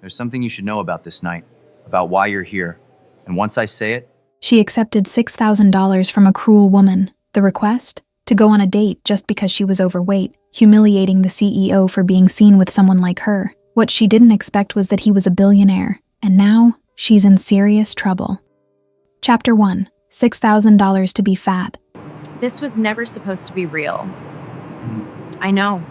There's something you should know about this night, about why you're here. And once I say it, She accepted $6,000 from a cruel woman. The request? To go on a date just because she was overweight, humiliating the CEO for being seen with someone like her. What she didn't expect was that he was a billionaire, and now she's in serious trouble. Chapter 1. $6,000 to be fat. This was never supposed to be real. I know.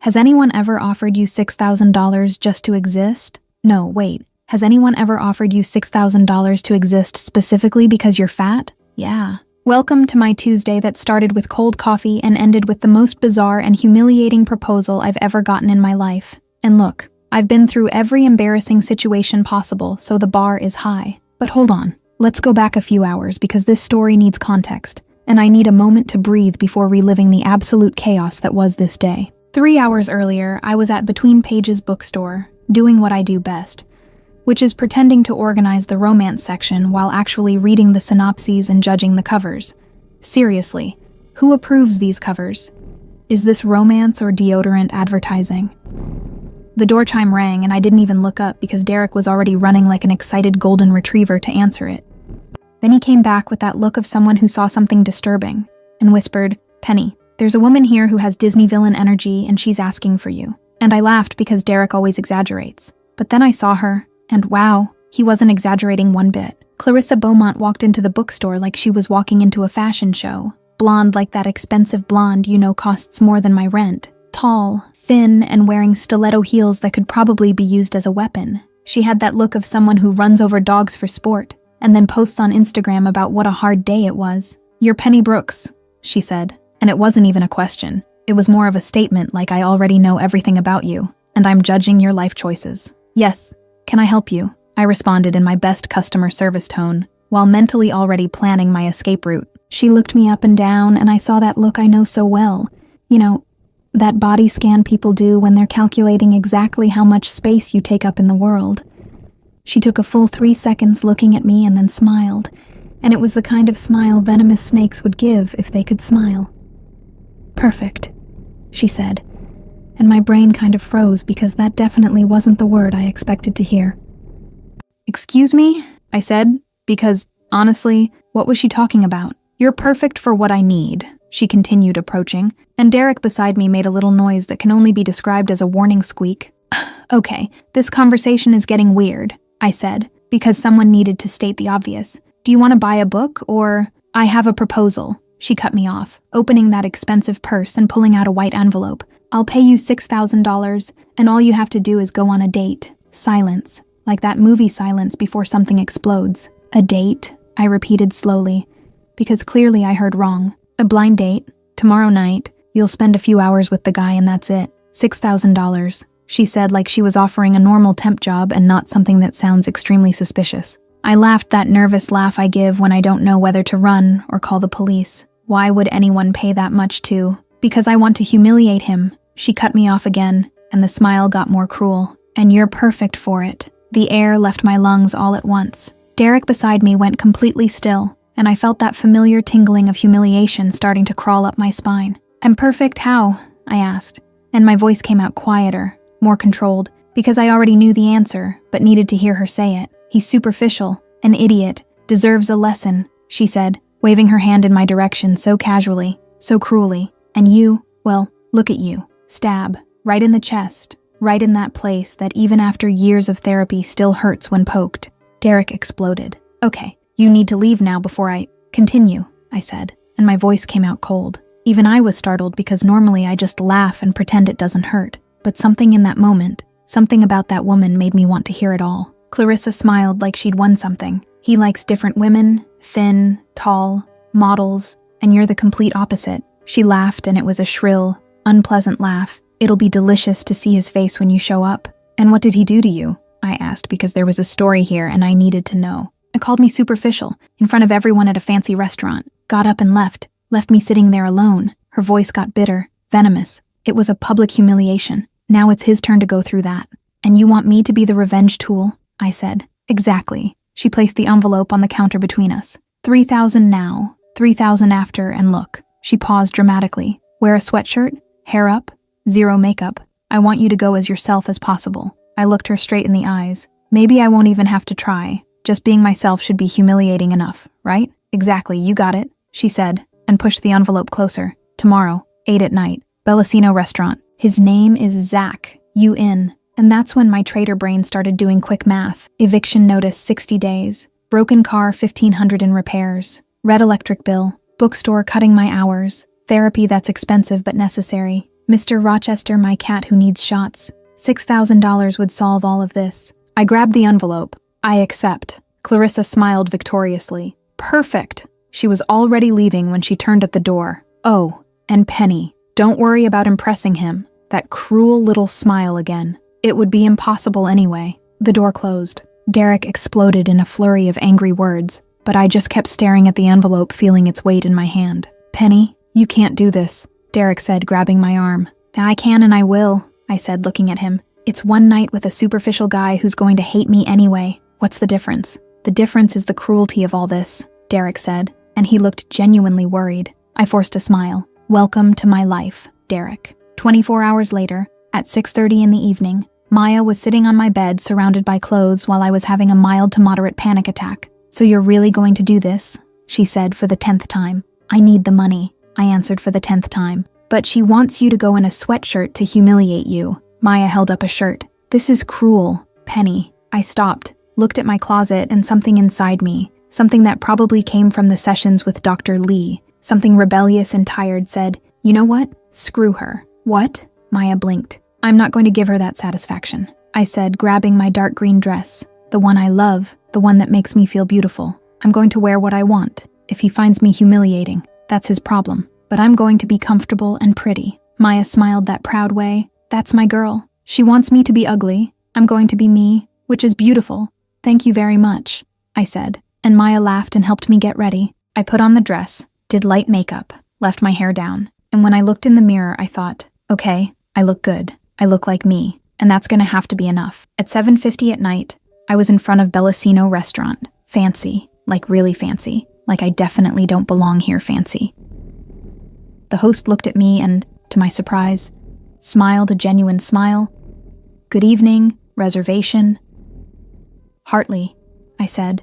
Has anyone ever offered you $6,000 just to exist? No, wait. Has anyone ever offered you $6,000 to exist specifically because you're fat? Yeah. Welcome to my Tuesday that started with cold coffee and ended with the most bizarre and humiliating proposal I've ever gotten in my life. And look, I've been through every embarrassing situation possible, so the bar is high. But hold on. Let's go back a few hours because this story needs context, and I need a moment to breathe before reliving the absolute chaos that was this day. 3 hours earlier, I was at Between Pages bookstore, doing what I do best, which is pretending to organize the romance section while actually reading the synopses and judging the covers. Seriously, who approves these covers? Is this romance or deodorant advertising? The door chime rang and I didn't even look up because Derek was already running like an excited golden retriever to answer it. Then he came back with that look of someone who saw something disturbing and whispered, "Penny, there's a woman here who has Disney villain energy and she's asking for you." And I laughed because Derek always exaggerates. But then I saw her, and wow, he wasn't exaggerating one bit. Clarissa Beaumont walked into the bookstore like she was walking into a fashion show. Blonde like that expensive blonde you know costs more than my rent. Tall, thin, and wearing stiletto heels that could probably be used as a weapon. She had that look of someone who runs over dogs for sport, and then posts on Instagram about what a hard day it was. "You're Penny Brooks," she said. And it wasn't even a question. It was more of a statement like I already know everything about you, and I'm judging your life choices. "Yes, can I help you?" I responded in my best customer service tone, while mentally already planning my escape route. She looked me up and down, and I saw that look I know so well. You know, that body scan people do when they're calculating exactly how much space you take up in the world. She took a full 3 seconds looking at me and then smiled, and it was the kind of smile venomous snakes would give if they could smile. "Perfect," she said, and my brain kind of froze because that definitely wasn't the word I expected to hear. "Excuse me?" I said, because, honestly, what was she talking about? "You're perfect for what I need," she continued, approaching, and Derek beside me made a little noise that can only be described as a warning squeak. "Okay, this conversation is getting weird," I said, because someone needed to state the obvious. "Do you want to buy a book, or—" "I have a proposal," she cut me off, opening that expensive purse and pulling out a white envelope. "I'll pay you $6,000, and all you have to do is go on a date." Silence, like that movie silence before something explodes. "A date?" I repeated slowly, because clearly I heard wrong. "A blind date, tomorrow night. You'll spend a few hours with the guy and that's it. $6,000, she said like she was offering a normal temp job and not something that sounds extremely suspicious. I laughed that nervous laugh I give when I don't know whether to run or call the police. Why would anyone pay that much to? Because I want to humiliate him. She cut me off again, and the smile got more cruel. "And you're perfect for it." The air left my lungs all at once. Derek beside me went completely still, and I felt that familiar tingling of humiliation starting to crawl up my spine. "I'm perfect how?" I asked, and my voice came out quieter, more controlled, because I already knew the answer, but needed to hear her say it. "He's superficial, an idiot, deserves a lesson," she said, waving her hand in my direction so casually, so cruelly. "And you, well, look at you. Stab, right in the chest, right in that place that even after years of therapy still hurts when poked." Derek exploded. "Okay, you need to leave now before I—" "Continue," I said, and my voice came out cold. Even I was startled because normally I just laugh and pretend it doesn't hurt. But something in that moment, something about that woman made me want to hear it all. Clarissa smiled like she'd won something. "He likes different women, thin, tall, models, and you're the complete opposite." She laughed, and it was a shrill, unpleasant laugh. "It'll be delicious to see his face when you show up." "And what did he do to you?" I asked because there was a story here and I needed to know. "It called me superficial, in front of everyone at a fancy restaurant. Got up and left me sitting there alone." Her voice got bitter, venomous. "It was a public humiliation. Now it's his turn to go through that." "And you want me to be the revenge tool?" I said. "Exactly." She placed the envelope on the counter between us. $3,000 now, $3,000 after, and look. She paused dramatically. "Wear a sweatshirt, hair up, zero makeup. I want you to go as yourself as possible. I looked her straight in the eyes. Maybe I won't even have to try. Just being myself should be humiliating enough, right? Exactly, you got it, she said, and pushed the envelope closer. Tomorrow, 8 at night, Bellacino restaurant. His name is Zach. You in. And that's when my traitor brain started doing quick math. Eviction notice 60 days. Broken car 1,500 in repairs. Red electric bill. Bookstore cutting my hours. Therapy that's expensive but necessary. Mr. Rochester, my cat who needs shots. $6,000 would solve all of this. I grabbed the envelope. I accept. Clarissa smiled victoriously. Perfect. She was already leaving when she turned at the door. Oh, and Penny. Don't worry about impressing him. That cruel little smile again. It would be impossible anyway. The door closed. Derek exploded in a flurry of angry words, but I just kept staring at the envelope, feeling its weight in my hand. Penny, you can't do this, Derek said, grabbing my arm. I can and I will, I said, looking at him. It's one night with a superficial guy who's going to hate me anyway. What's the difference? The difference is the cruelty of all this, Derek said, and he looked genuinely worried. I forced a smile. Welcome to my life, Derek. 24 hours later, at 6:30 in the evening, Maya was sitting on my bed surrounded by clothes while I was having a mild to moderate panic attack. So you're really going to do this? She said for the 10th time. I need the money, I answered for the 10th time. But she wants you to go in a sweatshirt to humiliate you. Maya held up a shirt. This is cruel, Penny. I stopped, looked at my closet, and something inside me, something that probably came from the sessions with Dr. Lee, something rebellious and tired, said, you know what? Screw her. What? Maya blinked. I'm not going to give her that satisfaction, I said, grabbing my dark green dress, the one I love, the one that makes me feel beautiful. I'm going to wear what I want. If he finds me humiliating, that's his problem. But I'm going to be comfortable and pretty. Maya smiled that proud way. That's my girl. She wants me to be ugly. I'm going to be me, which is beautiful. Thank you very much, I said, and Maya laughed and helped me get ready. I put on the dress, did light makeup, left my hair down, and when I looked in the mirror, I thought, okay, I look good. I look like me, and that's gonna have to be enough. At 7:50 at night, I was in front of Bellacino restaurant. Fancy, like really fancy, like I definitely don't belong here fancy. The host looked at me and, to my surprise, smiled a genuine smile. Good evening, reservation. Hartley, I said,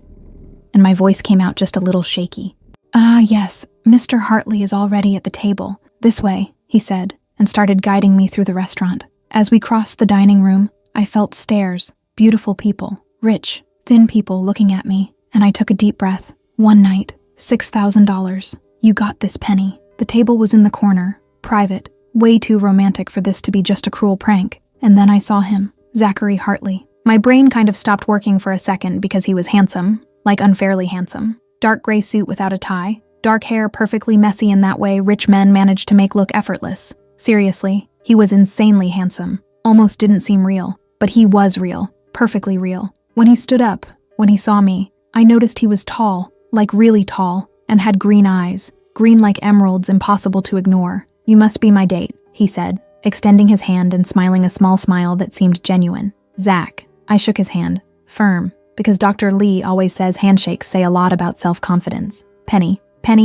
and my voice came out just a little shaky. Yes, Mr. Hartley is already at the table. This way, he said, and started guiding me through the restaurant. As we crossed the dining room, I felt stares, beautiful people, rich, thin people looking at me, and I took a deep breath. One night, $6,000. You got this, Penny. The table was in the corner, private, way too romantic for this to be just a cruel prank. And then I saw him, Zachary Hartley. My brain kind of stopped working for a second because he was handsome, like unfairly handsome. Dark gray suit without a tie, dark hair perfectly messy in that way rich men manage to make look effortless. Seriously, he was insanely handsome. Almost didn't seem real, but he was real, perfectly real. When he stood up, when he saw me, I noticed he was tall, like really tall, and had green eyes, green like emeralds, impossible to ignore. You must be my date, he said, extending his hand and smiling a small smile that seemed genuine. Zach. I shook his hand, firm, because Dr. Lee always says handshakes say a lot about self-confidence. Penny,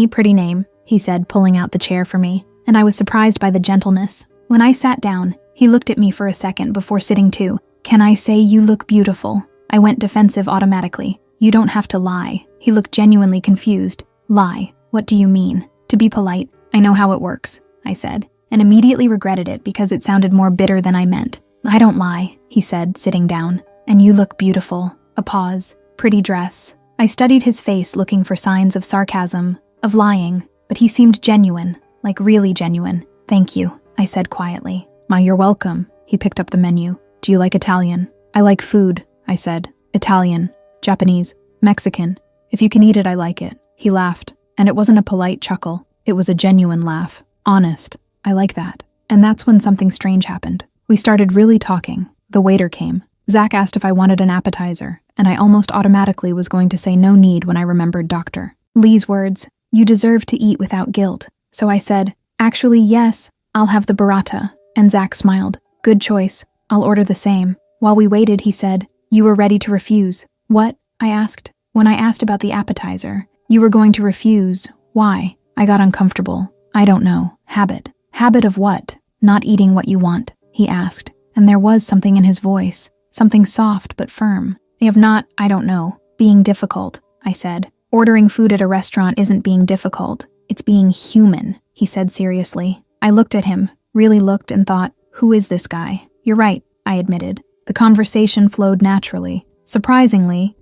pretty name, he said, pulling out the chair for me, and I was surprised by the gentleness. When I sat down, he looked at me for a second before sitting too. Can I say you look beautiful? I went defensive automatically. You don't have to lie. He looked genuinely confused. Lie? What do you mean? To be polite, I know how it works, I said, and immediately regretted it because it sounded more bitter than I meant. I don't lie, he said, sitting down. And you look beautiful. A pause. Pretty dress. I studied his face looking for signs of sarcasm, of lying, but he seemed genuine, like really genuine. Thank you, I said quietly. You're welcome. He picked up the menu. Do you like Italian? I like food, I said. Italian, Japanese, Mexican. If you can eat it, I like it. He laughed, and it wasn't a polite chuckle. It was a genuine laugh. Honest. I like that. And that's when something strange happened. We started really talking. The waiter came. Zach asked if I wanted an appetizer, and I almost automatically was going to say no need when I remembered Dr. Lee's words, you deserve to eat without guilt. So I said, actually, yes, I'll have the burrata. And Zach smiled. Good choice. I'll order the same. While we waited, he said, you were ready to refuse. What? I asked. When I asked about the appetizer, you were going to refuse. Why? I got uncomfortable. I don't know. Habit. Habit of what? Not eating what you want, he asked, and there was something in his voice. something soft but firm. I don't know, being difficult, I said. Ordering food at a restaurant isn't being difficult, it's being human, he said seriously. I looked at him, really looked, and thought, who is this guy? You're right, I admitted. The conversation flowed naturally. Surprisingly,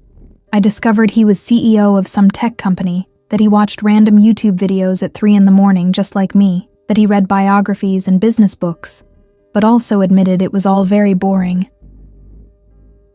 I discovered he was CEO of some tech company, that he watched random YouTube videos at 3 a.m. just like me, that he read biographies and business books, but also admitted it was all very boring.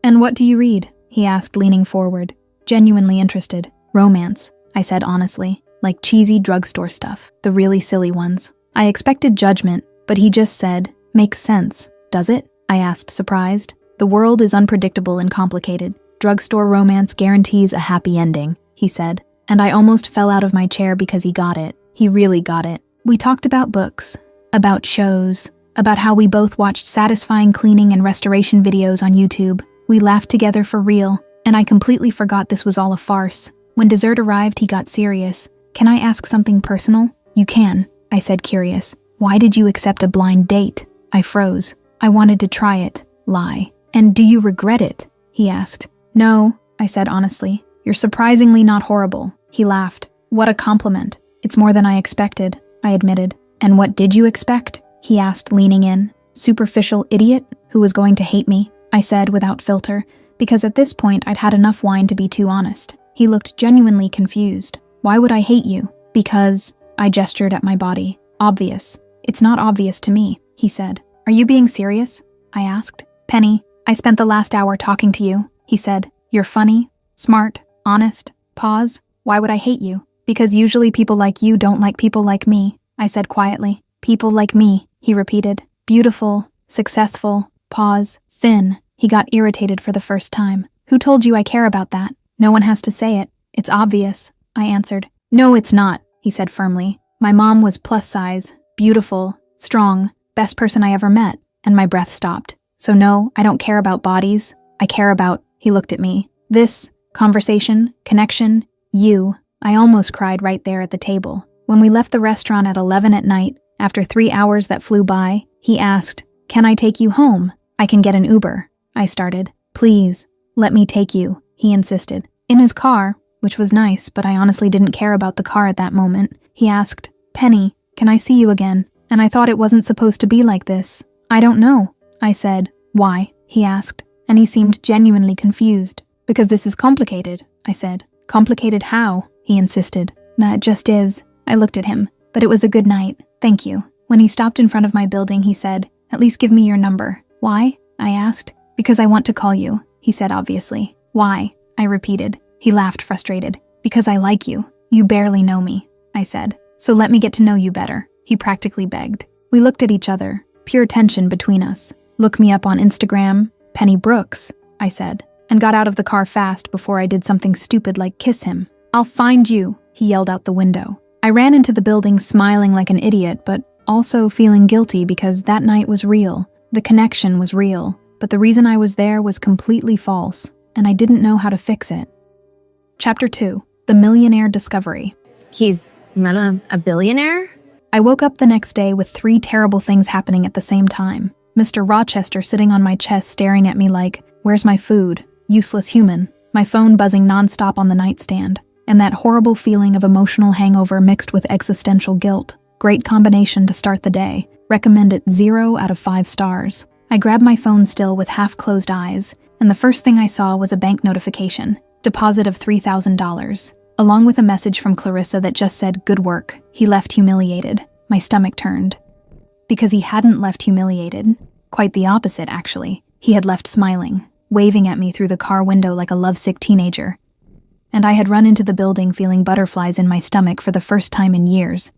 And what do you read? He asked, leaning forward, genuinely interested. Romance, I said honestly, like cheesy drugstore stuff, the really silly ones. I expected judgment, but he just said, makes sense. Does it? I asked, surprised. The world is unpredictable and complicated. Drugstore romance guarantees a happy ending, he said, and I almost fell out of my chair because he got it. He really got it. We talked about books, about shows, about how we both watched satisfying cleaning and restoration videos on YouTube. We laughed together for real, and I completely forgot this was all a farce. When dessert arrived, he got serious. Can I ask something personal? You can, I said, curious. Why did you accept a blind date? I froze. I wanted to try it. Lie. And do you regret it? He asked. No, I said honestly. You're surprisingly not horrible. He laughed. What a compliment. It's more than I expected, I admitted. And what did you expect? He asked, leaning in. Superficial idiot who was going to hate me, I said without filter, because at this point I'd had enough wine to be too honest. He looked genuinely confused. Why would I hate you? Because, I gestured at my body. Obvious. It's not obvious to me, he said. Are you being serious? I asked. Penny, I spent the last hour talking to you, he said. You're funny, smart, honest. Pause. Why would I hate you? Because usually people like you don't like people like me, I said quietly. People like me, he repeated. Beautiful, successful, pause, thin. He got irritated for the first time. Who told you I care about that? No one has to say it. It's obvious, I answered. No, it's not, he said firmly. My mom was plus size, beautiful, strong, best person I ever met, and my breath stopped. So no, I don't care about bodies. I care about, he looked at me. This, conversation, connection, you. I almost cried right there at the table. When we left the restaurant at 11 at night, after 3 hours that flew by, he asked, can I take you home? I can get an Uber. I started. Please, let me take you, he insisted. In his car, which was nice, but I honestly didn't care about the car at that moment, he asked, Penny, can I see you again? And I thought it wasn't supposed to be like this. I don't know, I said. Why? He asked, and he seemed genuinely confused. Because this is complicated, I said. Complicated how? He insisted. Nah, it just is. I looked at him, but it was a good night. Thank you. When he stopped in front of my building, he said, at least give me your number. Why? I asked. Because I want to call you, he said obviously. Why? I repeated. He laughed, frustrated. Because I like you. You barely know me, I said. So let me get to know you better, he practically begged. We looked at each other, pure tension between us. Look me up on Instagram, Penny Brooks, I said, and got out of the car fast before I did something stupid like kiss him. I'll find you, he yelled out the window. I ran into the building smiling like an idiot, but also feeling guilty because that night was real. The connection was real, but the reason I was there was completely false, and I didn't know how to fix it. Chapter 2. The Millionaire Discovery. He's not a billionaire? I woke up the next day with 3 terrible things happening at the same time. Mr. Rochester sitting on my chest staring at me like, where's my food? Useless human. My phone buzzing nonstop on the nightstand. And that horrible feeling of emotional hangover mixed with existential guilt. Great combination to start the day. Recommend it 0 out of 5 stars. I grabbed my phone still with half-closed eyes, and the first thing I saw was a bank notification. Deposit of $3,000. Along with a message from Clarissa that just said, good work. He left humiliated. My stomach turned. Because he hadn't left humiliated. Quite the opposite, actually. He had left smiling, waving at me through the car window like a lovesick teenager. And I had run into the building feeling butterflies in my stomach for the first time in years.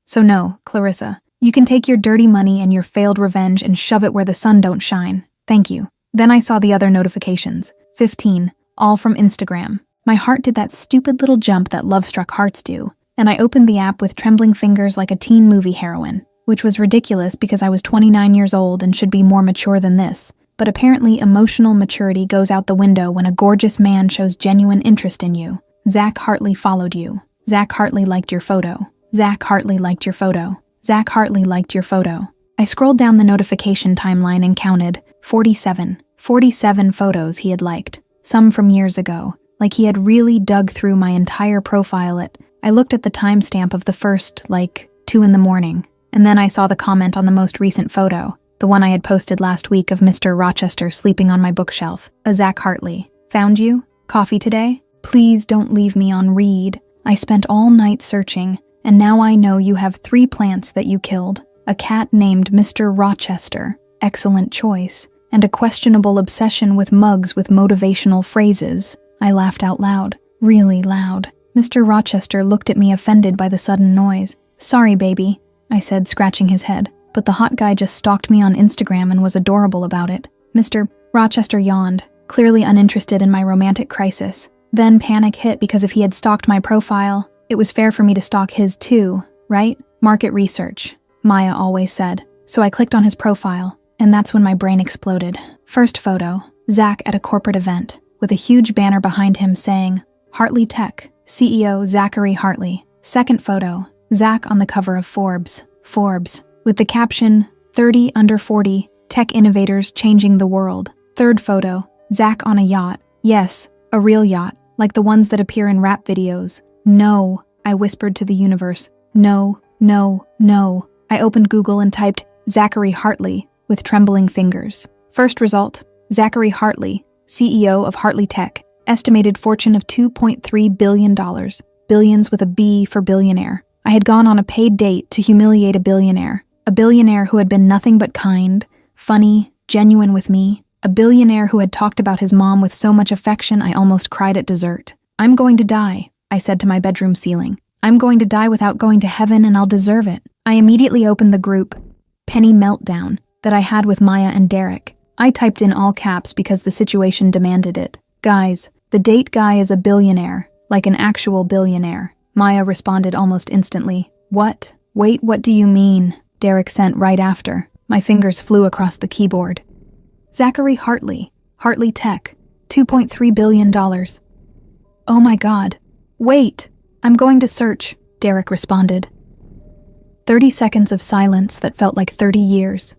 So no, Clarissa, you can take your dirty money and your failed revenge and shove it where the sun don't shine. Thank you. Then I saw the other notifications. 15, all from Instagram. My heart did that stupid little jump that love-struck hearts do, and I opened the app with trembling fingers like a teen movie heroine, which was ridiculous because I was 29 years old and should be more mature than this. But apparently emotional maturity goes out the window when a gorgeous man shows genuine interest in you. Zach Hartley followed you. Zach Hartley liked your photo. Zach Hartley liked your photo. Zach Hartley liked your photo. I scrolled down the notification timeline and counted 47, 47 photos he had liked, some from years ago, like he had really dug through my entire profile. I looked at the timestamp of the first, 2 in the morning, and then I saw the comment on the most recent photo, the one I had posted last week of Mr. Rochester sleeping on my bookshelf. A Zach Hartley. Found you? Coffee today? Please don't leave me on read. I spent all night searching, and now I know you have 3 plants that you killed. A cat named Mr. Rochester. Excellent choice. And a questionable obsession with mugs with motivational phrases. I laughed out loud. Really loud. Mr. Rochester looked at me offended by the sudden noise. Sorry, baby, I said, scratching his head. But the hot guy just stalked me on Instagram and was adorable about it. Mr. Rochester yawned, clearly uninterested in my romantic crisis. Then panic hit because if he had stalked my profile, it was fair for me to stalk his too, right? Market research, Maya always said. So I clicked on his profile, and that's when my brain exploded. First photo, Zach at a corporate event, with a huge banner behind him saying, Hartley Tech, CEO Zachary Hartley. Second photo, Zach on the cover of Forbes, with the caption, 30 under 40, tech innovators changing the world. Third photo, Zach on a yacht. Yes, a real yacht, like the ones that appear in rap videos. No, I whispered to the universe. No, no, no. I opened Google and typed Zachary Hartley with trembling fingers. First result, Zachary Hartley, CEO of Hartley Tech, estimated fortune of $2.3 billion. Billions with a B for billionaire. I had gone on a paid date to humiliate a billionaire who had been nothing but kind, funny, genuine with me, a billionaire who had talked about his mom with so much affection I almost cried at dessert. I'm going to die, I said to my bedroom ceiling. I'm going to die without going to heaven, and I'll deserve it. I immediately opened the group, Penny Meltdown, that I had with Maya and Derek. I typed in all caps because the situation demanded it. Guys, the date guy is a billionaire, like an actual billionaire. Maya responded almost instantly. What? Wait, what do you mean? Derek sent right after. My fingers flew across the keyboard. Zachary Hartley, Hartley Tech, $2.3 billion. Oh my God. Wait, I'm going to search, Derek responded. 30 seconds of silence that felt like 30 years.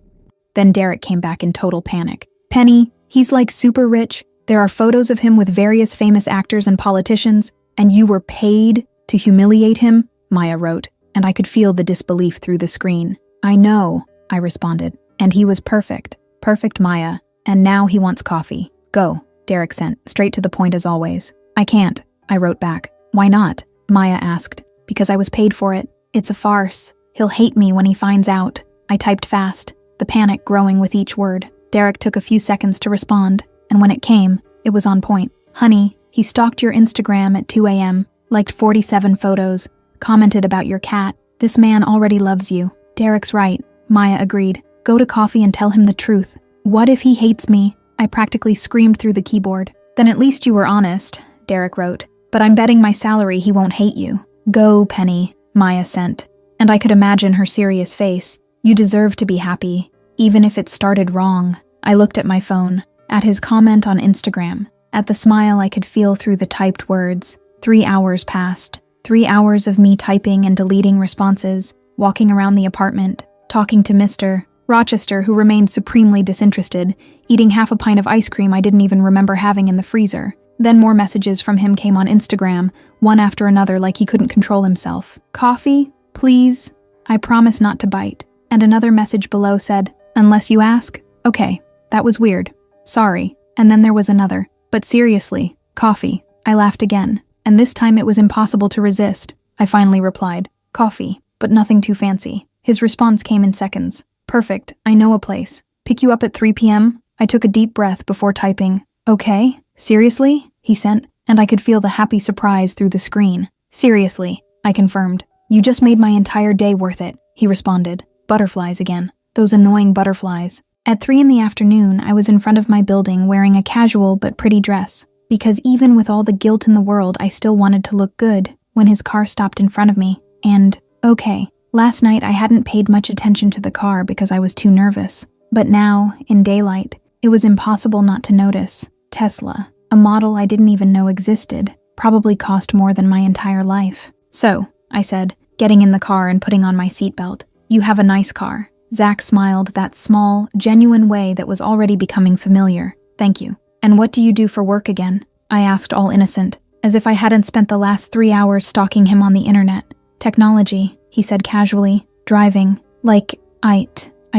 Then Derek came back in total panic. Penny, he's like super rich. There are photos of him with various famous actors and politicians, and you were paid to humiliate him, Maya wrote, and I could feel the disbelief through the screen. I know, I responded, and he was perfect. Perfect, Maya, and now he wants coffee. Go, Derek sent, straight to the point as always. I can't, I wrote back. Why not? Maya asked. Because I was paid for it. It's a farce. He'll hate me when he finds out. I typed fast, the panic growing with each word. Derek took a few seconds to respond, and when it came, it was on point. Honey, he stalked your Instagram at 2 a.m., liked 47 photos, commented about your cat. This man already loves you. Derek's right, Maya agreed. Go to coffee and tell him the truth. What if he hates me? I practically screamed through the keyboard. Then at least you were honest, Derek wrote. But I'm betting my salary he won't hate you. Go, Penny, Maya sent. And I could imagine her serious face. You deserve to be happy, even if it started wrong. I looked at my phone, at his comment on Instagram, at the smile I could feel through the typed words. 3 hours passed. 3 hours of me typing and deleting responses, walking around the apartment, talking to Mr. Rochester, who remained supremely disinterested, eating half a pint of ice cream I didn't even remember having in the freezer. Then more messages from him came on Instagram, one after another like he couldn't control himself. Coffee? Please? I promise not to bite. And another message below said, unless you ask? Okay, that was weird. Sorry. And then there was another. But seriously, coffee. I laughed again. And this time it was impossible to resist. I finally replied, coffee, but nothing too fancy. His response came in seconds. Perfect, I know a place. Pick you up at 3 p.m.? I took a deep breath before typing, okay, seriously? He sent, and I could feel the happy surprise through the screen. Seriously, I confirmed. You just made my entire day worth it, he responded. Butterflies again. Those annoying butterflies. At 3 in the afternoon, I was in front of my building wearing a casual but pretty dress. Because even with all the guilt in the world, I still wanted to look good when his car stopped in front of me. And, okay, last night I hadn't paid much attention to the car because I was too nervous. But now, in daylight, it was impossible not to notice. Tesla, a model I didn't even know existed, probably cost more than my entire life. So, I said, getting in the car and putting on my seatbelt, you have a nice car. Zach smiled that small, genuine way that was already becoming familiar. Thank you. And what do you do for work again? I asked, all innocent, as if I hadn't spent the last 3 hours stalking him on the internet. Technology, he said casually. Driving. Like, I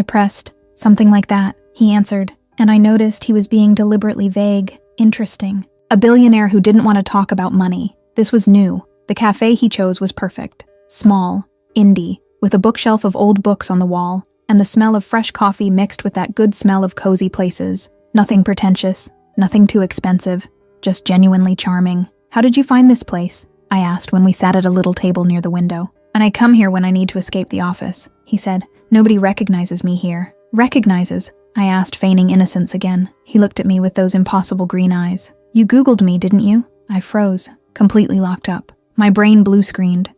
pressed. Something like that, he answered, and I noticed he was being deliberately vague. Interesting. A billionaire who didn't want to talk about money. This was new. The cafe he chose was perfect. Small, indie, with a bookshelf of old books on the wall, and the smell of fresh coffee mixed with that good smell of cozy places. Nothing pretentious, nothing too expensive, just genuinely charming. How did you find this place? I asked when we sat at a little table near the window. And I come here when I need to escape the office, he said. Nobody recognizes me here. Recognizes? I asked, feigning innocence again. He looked at me with those impossible green eyes. You Googled me, didn't you? I froze, completely locked up. My brain blue-screened.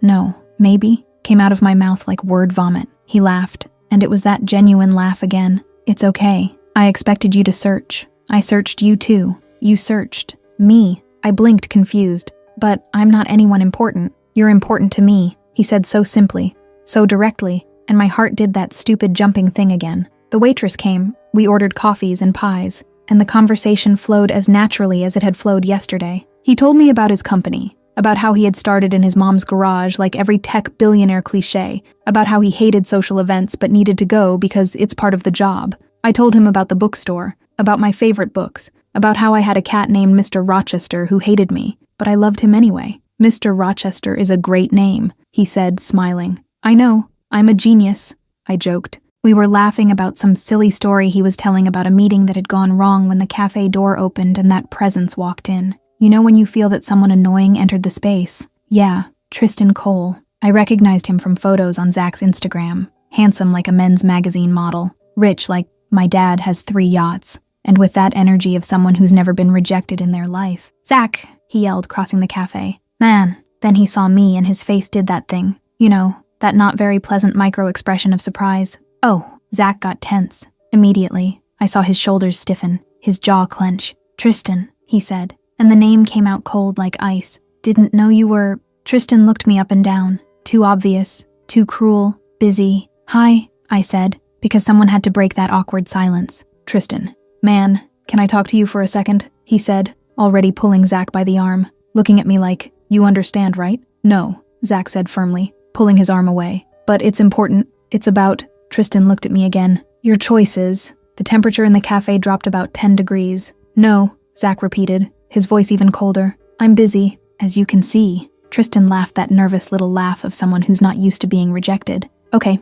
No, maybe, came out of my mouth like word vomit. He laughed, and it was that genuine laugh again. It's okay. I expected you to search. I searched you too. You searched me. I blinked, confused. But I'm not anyone important. You're important to me, he said so simply, so directly, and my heart did that stupid jumping thing again. The waitress came, we ordered coffees and pies, and the conversation flowed as naturally as it had flowed yesterday. He told me about his company, about how he had started in his mom's garage like every tech billionaire cliché, about how he hated social events but needed to go because it's part of the job. I told him about the bookstore, about my favorite books, about how I had a cat named Mr. Rochester who hated me, but I loved him anyway. Mr. Rochester is a great name, he said, smiling. I know, I'm a genius, I joked. We were laughing about some silly story he was telling about a meeting that had gone wrong when the cafe door opened and that presence walked in. You know when you feel that someone annoying entered the space? Yeah, Tristan Cole. I recognized him from photos on Zach's Instagram. Handsome like a men's magazine model. Rich like my dad has 3 yachts. And with that energy of someone who's never been rejected in their life. Zach, he yelled, crossing the cafe. Man. Then he saw me and his face did that thing. You know, that not very pleasant micro-expression of surprise. Oh, Zach got tense. Immediately, I saw his shoulders stiffen, his jaw clench. Tristan, he said, and the name came out cold like ice. Didn't know you were... Tristan looked me up and down. Too obvious, too cruel, busy. Hi, I said, because someone had to break that awkward silence. Tristan. Man, can I talk to you for a second? He said, already pulling Zach by the arm, looking at me like, you understand, right? No, Zach said firmly, pulling his arm away. But it's important. It's about... Tristan looked at me again. Your choices. The temperature in the cafe dropped about 10 degrees. No, Zach repeated, his voice even colder. I'm busy, as you can see. Tristan laughed that nervous little laugh of someone who's not used to being rejected. Okay,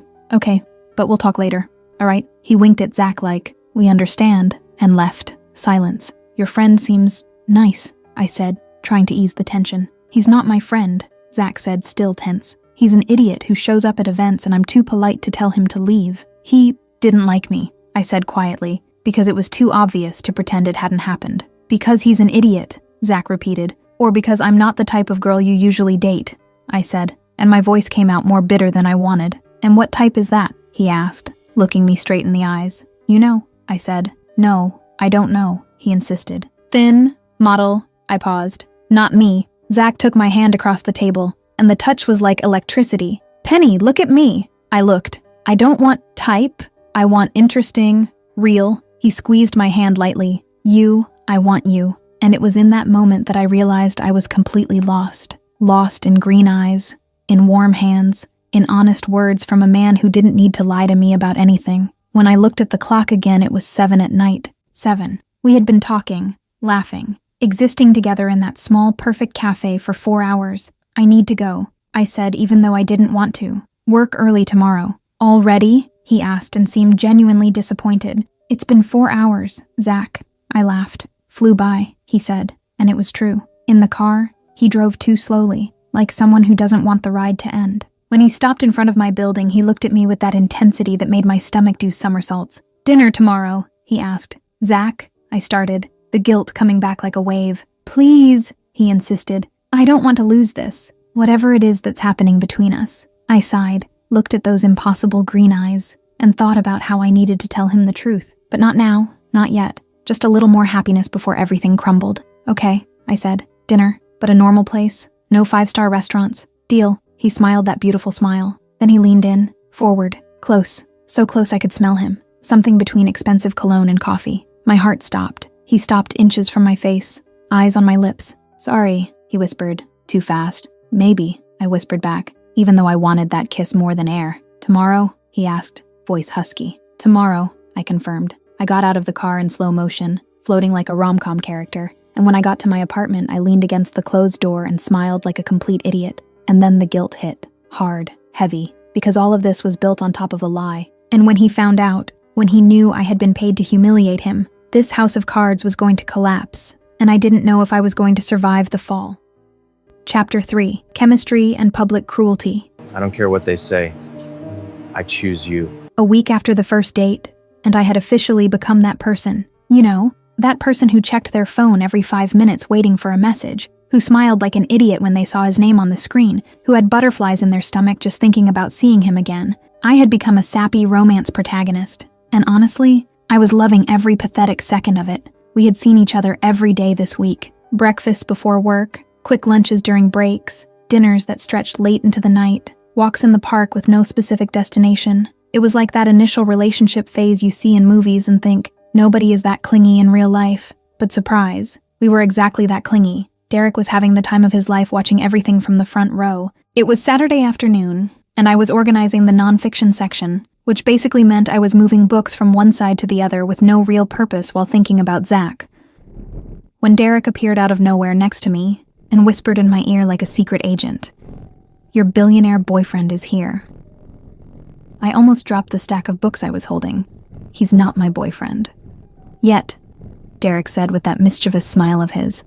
but we'll talk later. All right? He winked at Zach like, we understand, and left. Silence. Your friend seems nice, I said, trying to ease the tension. He's not my friend, Zach said, still tense. He's an idiot who shows up at events and I'm too polite to tell him to leave. He didn't like me, I said quietly, because it was too obvious to pretend it hadn't happened. Because he's an idiot, Zach repeated, or because I'm not the type of girl you usually date, I said, and my voice came out more bitter than I wanted. And what type is that? He asked, looking me straight in the eyes. You know, I said. No, I don't know, he insisted. Thin, model, I paused. Not me. Zach took my hand across the table, and the touch was like electricity. Penny, look at me. I looked. I don't want type. I want interesting, real. He squeezed my hand lightly. You, I want you. And it was in that moment that I realized I was completely lost. Lost in green eyes, in warm hands, in honest words from a man who didn't need to lie to me about anything. When I looked at the clock again, it was 7 at night. 7. We had been talking, laughing, existing together in that small, perfect cafe for 4 hours. I need to go, I said, even though I didn't want to. Work early tomorrow. Already? He asked and seemed genuinely disappointed. It's been 4 hours, Zach. I laughed. Flew by, he said, and it was true. In the car, he drove too slowly, like someone who doesn't want the ride to end. When he stopped in front of my building, he looked at me with that intensity that made my stomach do somersaults. Dinner tomorrow, he asked. Zach, I started, the guilt coming back like a wave. Please, he insisted. I don't want to lose this, whatever it is that's happening between us. I sighed, looked at those impossible green eyes, and thought about how I needed to tell him the truth. But not now, not yet. Just a little more happiness before everything crumbled. Okay, I said. Dinner, but a normal place. No 5-star restaurants. Deal. He smiled that beautiful smile. Then he leaned in, forward, close. So close I could smell him. Something between expensive cologne and coffee. My heart stopped. He stopped inches from my face, eyes on my lips. "Sorry," he whispered, too fast. "Maybe," I whispered back, even though I wanted that kiss more than air. "Tomorrow?" he asked, voice husky. "Tomorrow," I confirmed. I got out of the car in slow motion, floating like a rom-com character, and when I got to my apartment, I leaned against the closed door and smiled like a complete idiot. And then the guilt hit. Hard, heavy, because all of this was built on top of a lie. And when he found out, when he knew I had been paid to humiliate him, this house of cards was going to collapse, and I didn't know if I was going to survive the fall. Chapter 3: Chemistry and Public Cruelty. I don't care what they say. I choose you. A week after the first date, and I had officially become that person. You know, that person who checked their phone every 5 minutes waiting for a message, who smiled like an idiot when they saw his name on the screen, who had butterflies in their stomach just thinking about seeing him again. I had become a sappy romance protagonist, and honestly, I was loving every pathetic second of it. We had seen each other every day this week. Breakfasts before work, quick lunches during breaks, dinners that stretched late into the night, walks in the park with no specific destination. It was like that initial relationship phase you see in movies and think, nobody is that clingy in real life. But surprise, we were exactly that clingy. Derek was having the time of his life watching everything from the front row. It was Saturday afternoon, and I was organizing the nonfiction section, which basically meant I was moving books from one side to the other with no real purpose while thinking about Zach. When Derek appeared out of nowhere next to me and whispered in my ear like a secret agent, "Your billionaire boyfriend is here." I almost dropped the stack of books I was holding. "He's not my boyfriend. Yet," Derek said with that mischievous smile of his.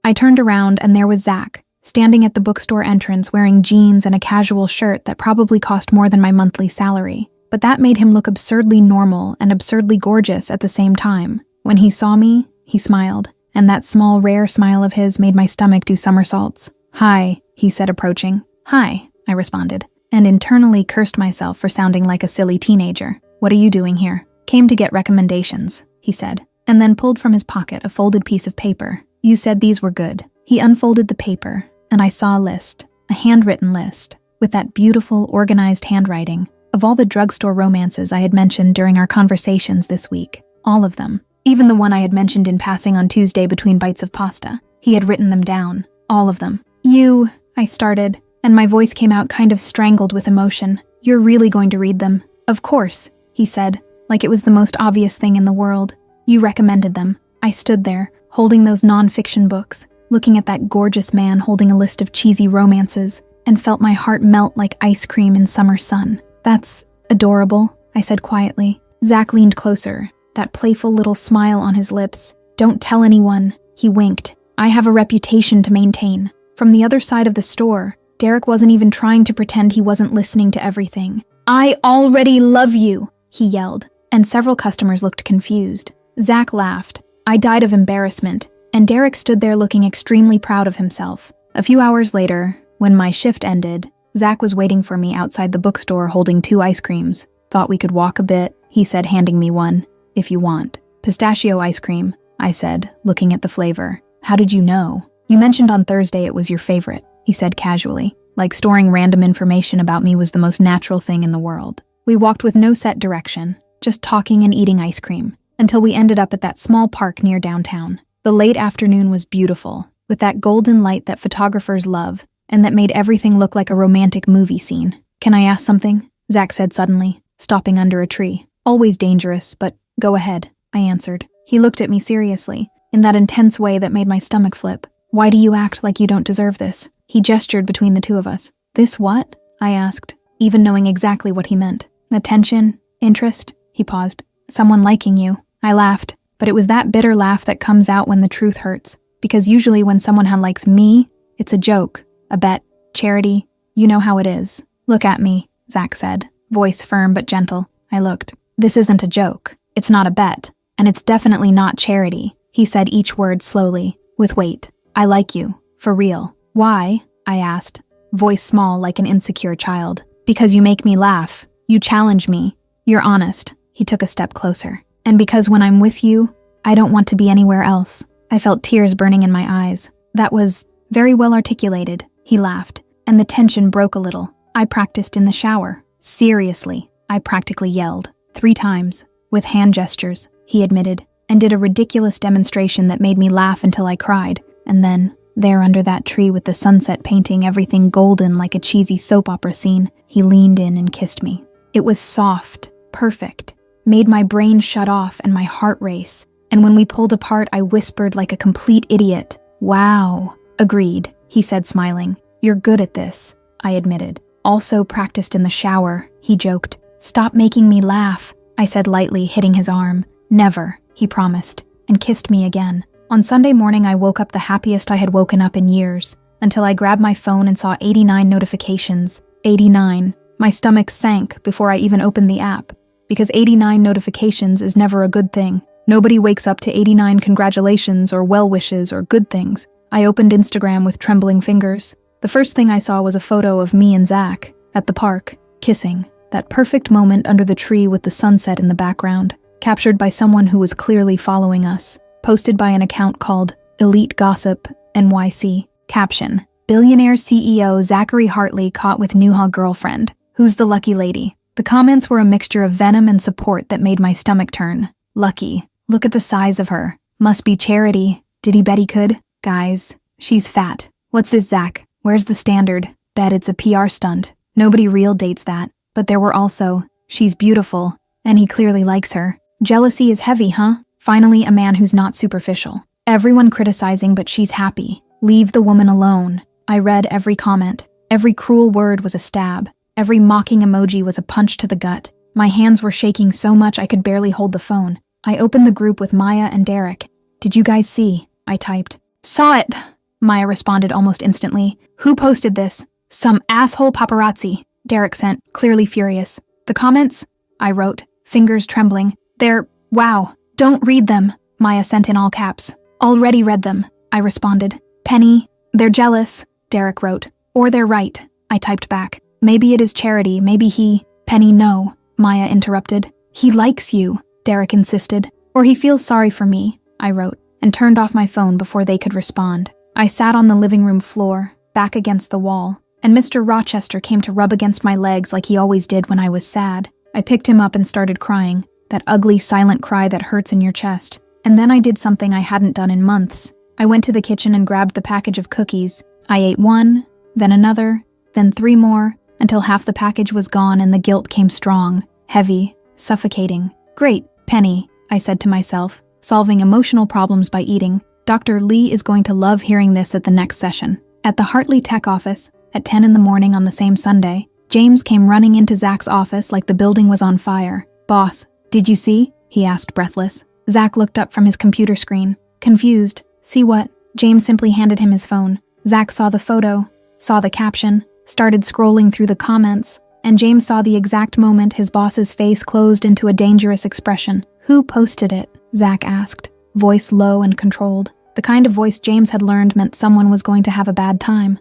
I turned around and there was Zach, standing at the bookstore entrance wearing jeans and a casual shirt that probably cost more than my monthly salary. But that made him look absurdly normal and absurdly gorgeous at the same time. When he saw me, he smiled, and that small, rare smile of his made my stomach do somersaults. "Hi," he said, approaching. "Hi," I responded, and internally cursed myself for sounding like a silly teenager. "What are you doing here?" "Came to get recommendations," he said, and then pulled from his pocket a folded piece of paper. "You said these were good." He unfolded the paper, and I saw a list, a handwritten list, with that beautiful, organized handwriting, of all the drugstore romances I had mentioned during our conversations this week. All of them. Even the one I had mentioned in passing on Tuesday between bites of pasta. He had written them down. All of them. "You," I started, and my voice came out kind of strangled with emotion. "You're really going to read them?" "Of course," he said, like it was the most obvious thing in the world. "You recommended them." I stood there, holding those non-fiction books, looking at that gorgeous man holding a list of cheesy romances, and felt my heart melt like ice cream in summer sun. "That's adorable," I said quietly. Zach leaned closer, that playful little smile on his lips. "Don't tell anyone," he winked. "I have a reputation to maintain." From the other side of the store, Derek wasn't even trying to pretend he wasn't listening to everything. "I already love you," he yelled, and several customers looked confused. Zach laughed. I died of embarrassment, and Derek stood there looking extremely proud of himself. A few hours later, when my shift ended, Zach was waiting for me outside the bookstore holding 2 ice creams. "Thought we could walk a bit," he said, handing me one. "If you want." "Pistachio ice cream," I said, looking at the flavor. "How did you know?" "You mentioned on Thursday it was your favorite," he said casually, like storing random information about me was the most natural thing in the world. We walked with no set direction, just talking and eating ice cream, until we ended up at that small park near downtown. The late afternoon was beautiful, with that golden light that photographers love, and that made everything look like a romantic movie scene. "Can I ask something?" Zach said suddenly, stopping under a tree. "Always dangerous, but go ahead," I answered. He looked at me seriously, in that intense way that made my stomach flip. "Why do you act like you don't deserve this?" He gestured between the two of us. "This what?" I asked, even knowing exactly what he meant. "Attention? Interest?" He paused. "Someone liking you." I laughed, but it was that bitter laugh that comes out when the truth hurts, because usually when someone likes me, it's a joke, a bet, charity, you know how it is. "Look at me," Zach said, voice firm but gentle. I looked. "This isn't a joke. It's not a bet, and it's definitely not charity," he said each word slowly, with weight. "I like you, for real." "Why?" I asked, voice small like an insecure child. "Because you make me laugh. You challenge me. You're honest." He took a step closer. "And because when I'm with you, I don't want to be anywhere else." I felt tears burning in my eyes. "That was very well articulated," he laughed, and the tension broke a little. "I practiced in the shower." "Seriously," I practically yelled. 3 times, with hand gestures, he admitted. and did a ridiculous demonstration that made me laugh until I cried. And then, there under that tree with the sunset painting everything golden like a cheesy soap opera scene, he leaned in and kissed me. It was soft, perfect, made my brain shut off and my heart race. And when we pulled apart, I whispered like a complete idiot, "Wow." "Agreed," he said, smiling. "You're good at this," I admitted. "Also practiced in the shower," he joked. "Stop making me laugh," I said lightly, hitting his arm. "Never," he promised, and kissed me again. On Sunday morning, I woke up the happiest I had woken up in years, until I grabbed my phone and saw 89 notifications. 89. My stomach sank before I even opened the app, because 89 notifications is never a good thing. Nobody wakes up to 89 congratulations or well wishes or good things. I opened Instagram with trembling fingers. The first thing I saw was a photo of me and Zach at the park, kissing. That perfect moment under the tree with the sunset in the background, captured by someone who was clearly following us, posted by an account called Elite Gossip NYC. Caption: Billionaire CEO Zachary Hartley caught with new hot girlfriend. Who's the lucky lady? The comments were a mixture of venom and support that made my stomach turn. Lucky. Look at the size of her. Must be charity. Did he bet he could? Guys, she's fat. What's this, Zach? Where's the standard? Bet it's a PR stunt. Nobody real dates that. But there were also, she's beautiful, and he clearly likes her. Jealousy is heavy, huh? Finally, a man who's not superficial. Everyone criticizing, but she's happy. Leave the woman alone. I read every comment. Every cruel word was a stab. Every mocking emoji was a punch to the gut. My hands were shaking so much I could barely hold the phone. I opened the group with Maya and Derek. "Did you guys see?" I typed. "Saw it," Maya responded almost instantly. "Who posted this?" "Some asshole paparazzi," Derek sent, clearly furious. "The comments?" I wrote, fingers trembling. "They're, wow. Don't read them," Maya sent in all caps. "Already read them," I responded. "Penny, they're jealous," Derek wrote. "Or they're right," I typed back. "Maybe it is charity, maybe he—" "Penny, no," Maya interrupted. "He likes you," Derek insisted. "Or he feels sorry for me," I wrote, and turned off my phone before they could respond. I sat on the living room floor, back against the wall, and Mr. Rochester came to rub against my legs like he always did when I was sad. I picked him up and started crying, that ugly silent cry that hurts in your chest. And then I did something I hadn't done in months. I went to the kitchen and grabbed the package of cookies. I ate one, then another, then 3 more, until half the package was gone and the guilt came strong, heavy, suffocating. "Great, Penny," I said to myself, solving emotional problems by eating. Dr. Lee is going to love hearing this at the next session. At the Hartley Tech office, at 10 in the morning on the same Sunday, James came running into Zach's office like the building was on fire. "Boss, did you see?" he asked, breathless. Zach looked up from his computer screen, confused. "See what?" James simply handed him his phone. Zach saw the photo, saw the caption, started scrolling through the comments, and James saw the exact moment his boss's face closed into a dangerous expression. "Who posted it?" Zach asked, voice low and controlled. The kind of voice James had learned meant someone was going to have a bad time.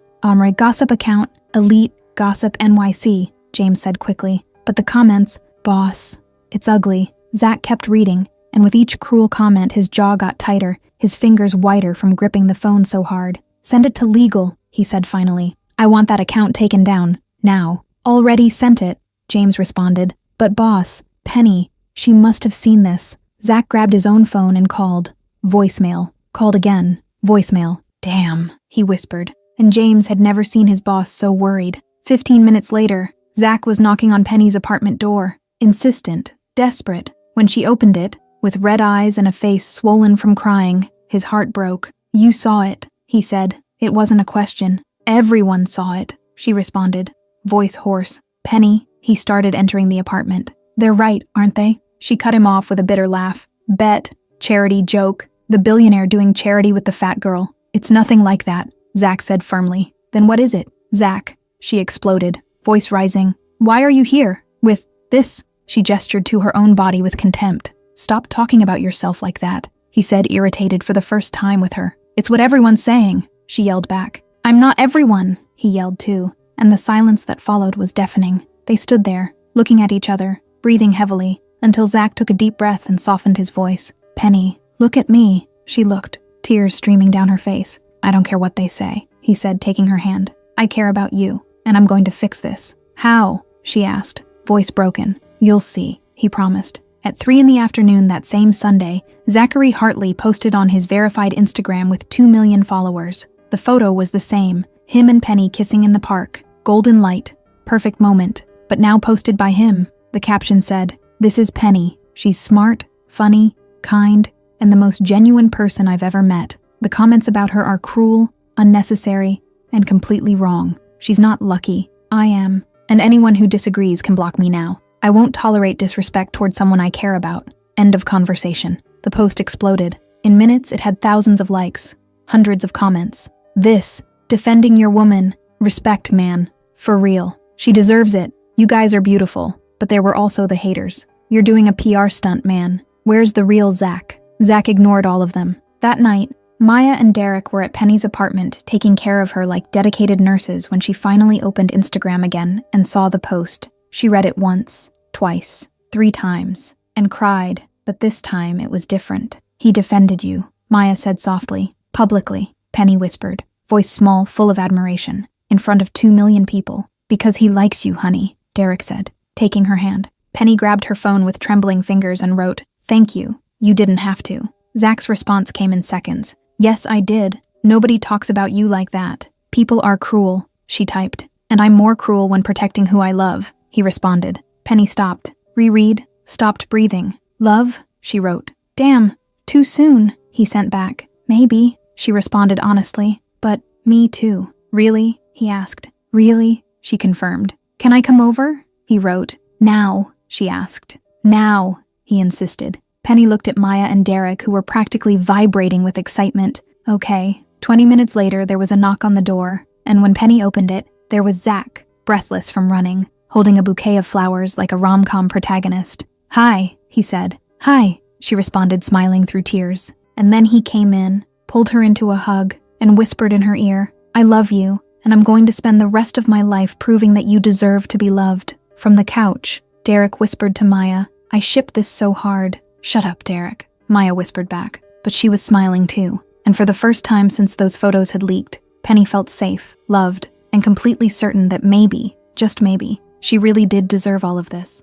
Gossip account, Elite Gossip NYC, James said quickly. But the comments, "Boss, it's ugly." Zach kept reading, and with each cruel comment his jaw got tighter, his fingers whiter from gripping the phone so hard. "Send it to legal," he said finally. "I want that account taken down, now." "Already sent it," James responded. "But boss, Penny, she must have seen this." Zach grabbed his own phone and called. Voicemail. Called again. Voicemail. "Damn," he whispered. And James had never seen his boss so worried. 15 minutes later, Zach was knocking on Penny's apartment door, insistent, desperate. When she opened it, with red eyes and a face swollen from crying, his heart broke. "You saw it," he said. "It wasn't a question. Everyone saw it," she responded, voice hoarse. "Penny," he started, entering the apartment. "They're right, aren't they?" She cut him off with a bitter laugh. "Bet, charity, joke. The billionaire doing charity with the fat girl. It's nothing like that," Zach said firmly. "Then what is it?" "Zach," she exploded, voice rising. "Why are you here? With this?" She gestured to her own body with contempt. "Stop talking about yourself like that," he said, irritated for the first time with her. "It's what everyone's saying," she yelled back. "I'm not everyone," he yelled too, and the silence that followed was deafening. They stood there, looking at each other, breathing heavily, until Zach took a deep breath and softened his voice. "Penny, look at me." She looked, tears streaming down her face. "I don't care what they say," he said, taking her hand. "I care about you, and I'm going to fix this." "How?" she asked, voice broken. "You'll see," he promised. At 3 in the afternoon that same Sunday, Zachary Hartley posted on his verified Instagram with 2 million followers. The photo was the same, him and Penny kissing in the park. Golden light. Perfect moment. But now posted by him. The caption said, "This is Penny. She's smart, funny, kind, and the most genuine person I've ever met. The comments about her are cruel, unnecessary, and completely wrong. She's not lucky. I am. And anyone who disagrees can block me now. I won't tolerate disrespect towards someone I care about. End of conversation." The post exploded. In minutes, it had thousands of likes, hundreds of comments. This, defending your woman, respect, man. For real. She deserves it. You guys are beautiful. But there were also the haters. You're doing a PR stunt, man. Where's the real Zach? Zach ignored all of them. That night, Maya and Derek were at Penny's apartment, taking care of her like dedicated nurses when she finally opened Instagram again and saw the post. She read it once, twice, 3 times, and cried, but this time it was different. "He defended you," Maya said softly. "Publicly," Penny whispered, voice small, full of admiration, in front of 2 million people. "Because he likes you, honey," Derek said, taking her hand. Penny grabbed her phone with trembling fingers and wrote, "Thank you. You didn't have to." Zach's response came in seconds. "Yes, I did. Nobody talks about you like that. People are cruel," she typed. "And I'm more cruel when protecting who I love," he responded. Penny stopped. Reread. Stopped breathing. "Love?" she wrote. "Damn. Too soon," he sent back. "Maybe," she responded honestly. "But me too." "Really?" he asked. "Really?" she confirmed. "Can I come over?" he wrote. "Now," she asked. "Now," he insisted. Penny looked at Maya and Derek, who were practically vibrating with excitement. Okay. 20 minutes later, there was a knock on the door, and when Penny opened it, there was Zach, breathless from running, holding a bouquet of flowers like a rom-com protagonist. "Hi," he said. "Hi," she responded, smiling through tears. And then he came in, pulled her into a hug, and whispered in her ear, "I love you, and I'm going to spend the rest of my life proving that you deserve to be loved." From the couch, Derek whispered to Maya, "I shipped this so hard." "Shut up, Derek," Maya whispered back. But she was smiling too, and for the first time since those photos had leaked, Penny felt safe, loved, and completely certain that maybe, just maybe, she really did deserve all of this.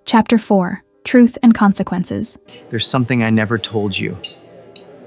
Chapter 4. Truth and Consequences. There's something I never told you.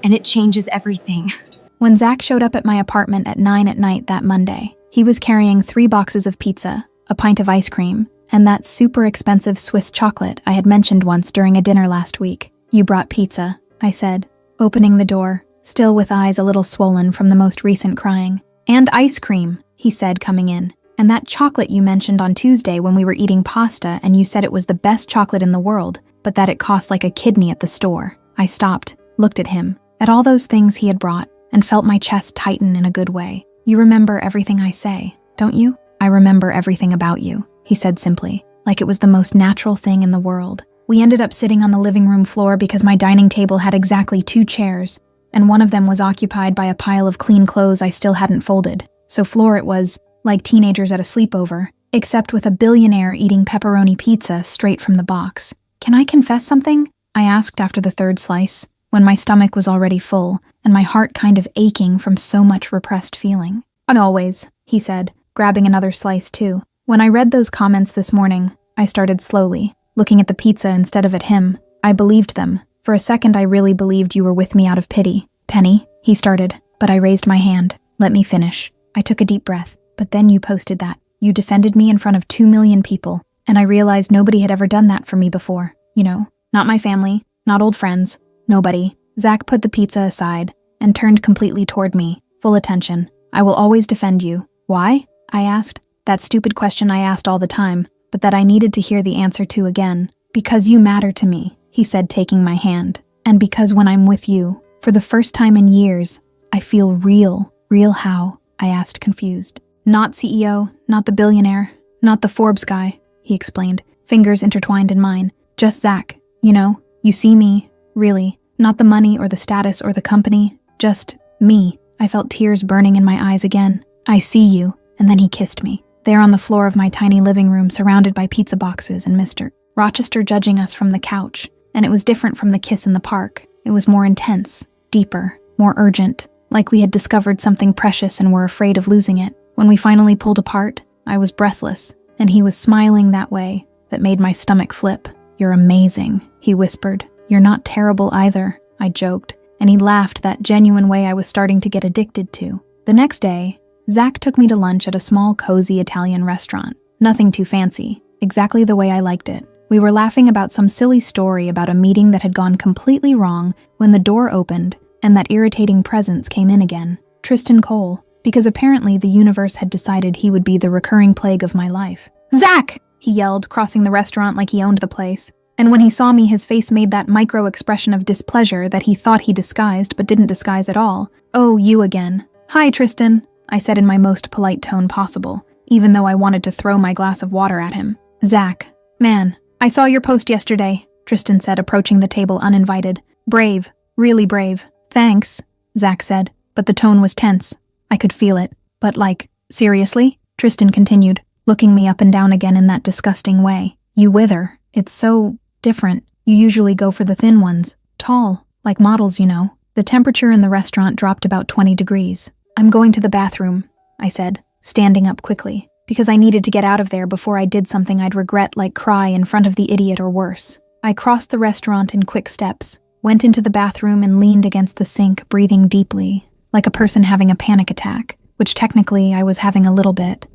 And it changes everything. When Zach showed up at my apartment at 9 at night that Monday, he was carrying 3 boxes of pizza, a pint of ice cream, and that super expensive Swiss chocolate I had mentioned once during a dinner last week. "You brought pizza," I said, opening the door, still with eyes a little swollen from the most recent crying. "And ice cream," he said, coming in. "And that chocolate you mentioned on Tuesday when we were eating pasta and you said it was the best chocolate in the world, but that it cost like a kidney at the store." I stopped, looked at him, at all those things he had brought, and felt my chest tighten in a good way. "You remember everything I say, don't you?" "I remember everything about you," he said simply, like it was the most natural thing in the world. We ended up sitting on the living room floor because my dining table had exactly 2 chairs, and one of them was occupied by a pile of clean clothes I still hadn't folded. So floor it was, like teenagers at a sleepover, except with a billionaire eating pepperoni pizza straight from the box. "Can I confess something?" I asked after the 3rd slice, when my stomach was already full, and my heart kind of aching from so much repressed feeling. "And always," he said, grabbing another slice too. When I read those comments this morning, I started slowly, looking at the pizza instead of at him. I believed them. For a second I really believed you were with me out of pity. "Penny," he started, but I raised my hand. "Let me finish." I took a deep breath. "But then you posted that. You defended me in front of 2 million people, and I realized nobody had ever done that for me before. You know, not my family, not old friends, nobody." Zach put the pizza aside and turned completely toward me, full attention. "I will always defend you." "Why?" I asked. That stupid question I asked all the time, but that I needed to hear the answer to again. "Because you matter to me," he said, taking my hand. "And because when I'm with you, for the first time in years, I feel real." "Real how?" I asked, confused. "Not CEO, not the billionaire, not the Forbes guy," he explained, fingers intertwined in mine. "Just Zach. You know, you see me, really. Not the money or the status or the company, just me." I felt tears burning in my eyes again. "I see you." And then he kissed me, there on the floor of my tiny living room surrounded by pizza boxes and Mr. Rochester judging us from the couch. And it was different from the kiss in the park. It was more intense, deeper, more urgent, like we had discovered something precious and were afraid of losing it. When we finally pulled apart, I was breathless, and he was smiling that way that made my stomach flip. "You're amazing," he whispered. "You're not terrible either," I joked, and he laughed that genuine way I was starting to get addicted to. The next day, Zach took me to lunch at a small, cozy Italian restaurant. Nothing too fancy, exactly the way I liked it. We were laughing about some silly story about a meeting that had gone completely wrong when the door opened and that irritating presence came in again. Tristan Cole, because apparently the universe had decided he would be the recurring plague of my life. "Zach!" he yelled, crossing the restaurant like he owned the place. And when he saw me, his face made that micro-expression of displeasure that he thought he disguised but didn't disguise at all. "Oh, you again." "Hi, Tristan," I said in my most polite tone possible, even though I wanted to throw my glass of water at him. "Zach, man, I saw your post yesterday," Tristan said, approaching the table uninvited. "Brave, really brave." "Thanks," Zach said, but the tone was tense. I could feel it. "But like, seriously?" Tristan continued, looking me up and down again in that disgusting way. "You wither. It's so different. You usually go for the thin ones. Tall, like models, you know." The temperature in the restaurant dropped about 20 degrees. "I'm going to the bathroom," I said, standing up quickly, because I needed to get out of there before I did something I'd regret, like cry in front of the idiot or worse. I crossed the restaurant in quick steps, went into the bathroom and leaned against the sink, breathing deeply, like a person having a panic attack, which technically I was having a little bit.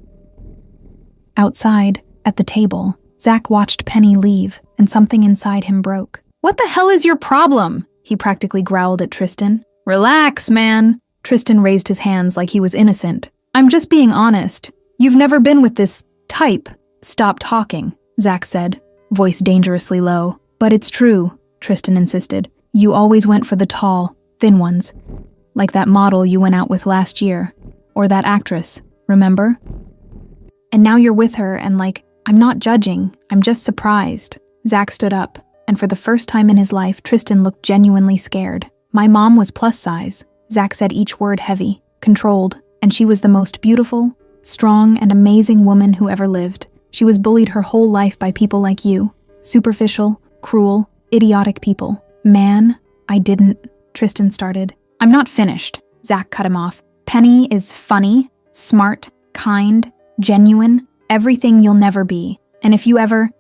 Outside, at the table, Zach watched Penny leave, and something inside him broke. "What the hell is your problem?" he practically growled at Tristan. "Relax, man." Tristan raised his hands like he was innocent. "I'm just being honest. You've never been with this type." "Stop talking," Zach said, voice dangerously low. "But it's true," Tristan insisted. "You always went for the tall, thin ones. Like that model you went out with last year. Or that actress, remember? And now you're with her and like, I'm not judging, I'm just surprised." Zach stood up, and for the first time in his life, Tristan looked genuinely scared. "My mom was plus size," Zach said, each word heavy, controlled, "and she was the most beautiful, strong, and amazing woman who ever lived. She was bullied her whole life by people like you. Superficial, cruel, idiotic people. Man, I didn't," Tristan started. "I'm not finished," Zach cut him off. "Penny is funny, smart, kind, genuine, everything you'll never be. And if you ever